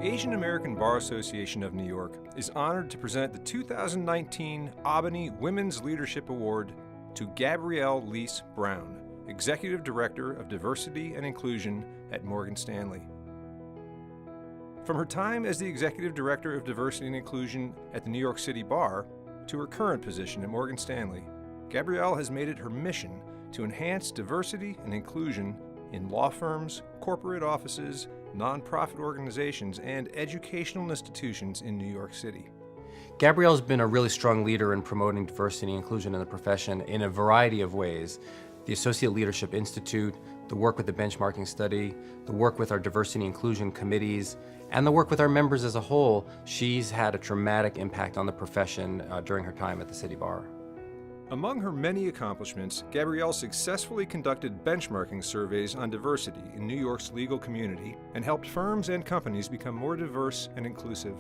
Asian American Bar Association of New York is honored to present the 2019 AABANY Women's Leadership Award to Gabrielle Lease Brown, Executive Director of Diversity and Inclusion at Morgan Stanley. From her time as the Executive Director of Diversity and Inclusion at the New York City Bar to her current position at Morgan Stanley, Gabrielle has made it her mission to enhance diversity and inclusion in law firms, corporate offices, nonprofit organizations, and educational institutions in New York City. Gabrielle's been a really strong leader in promoting diversity and inclusion in the profession in a variety of ways. The Associate Leadership Institute, the work with the benchmarking study, the work with our diversity and inclusion committees, and the work with our members as a whole. She's had a dramatic impact on the profession during her time at the City Bar. Among her many accomplishments, Gabrielle successfully conducted benchmarking surveys on diversity in New York's legal community and helped firms and companies become more diverse and inclusive.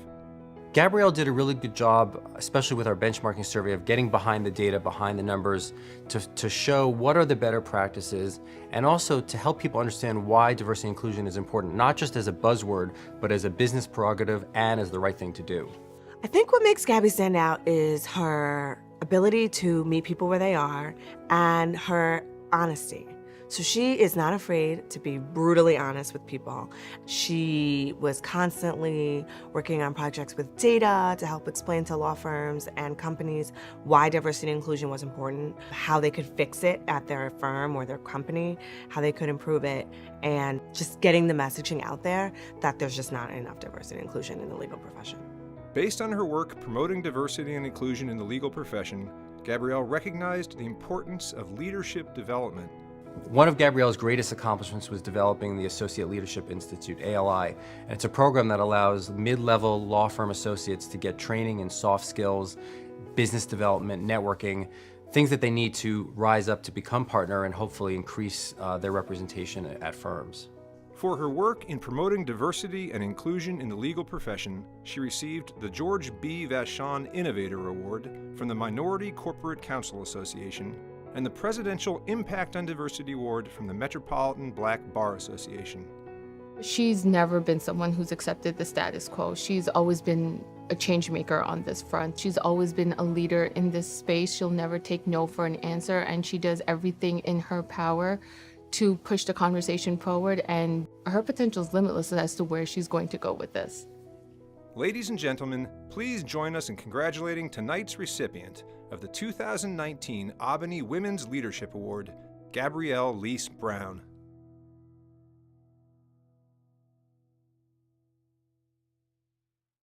Gabrielle did a really good job, especially with our benchmarking survey, of getting behind the data, behind the numbers, to show what are the better practices, and also to help people understand why diversity and inclusion is important, not just as a buzzword, but as a business prerogative and as the right thing to do. I think what makes Gabby stand out is her ability to meet people where they are and her honesty. So she is not afraid to be brutally honest with people. She was constantly working on projects with data to help explain to law firms and companies why diversity and inclusion was important, how they could fix it at their firm or their company, how they could improve it, and just getting the messaging out there that there's just not enough diversity and inclusion in the legal profession. Based on her work promoting diversity and inclusion in the legal profession, Gabrielle recognized the importance of leadership development. One of Gabrielle's greatest accomplishments was developing the Associate Leadership Institute, ALI, and it's a program that allows mid-level law firm associates to get training in soft skills, business development, networking, things that they need to rise up to become partner and hopefully increase their representation at firms. For her work in promoting diversity and inclusion in the legal profession, she received the George B. Vachon Innovator Award from the Minority Corporate Counsel Association and the Presidential Impact on Diversity Award from the Metropolitan Black Bar Association. She's never been someone who's accepted the status quo. She's always been a change maker on this front. She's always been a leader in this space. She'll never take no for an answer, and she does everything in her power to push the conversation forward, and her potential is limitless as to where she's going to go with this. Ladies and gentlemen, please join us in congratulating tonight's recipient of the 2019 AABANY Women's Leadership Award, Gabrielle Lease Brown.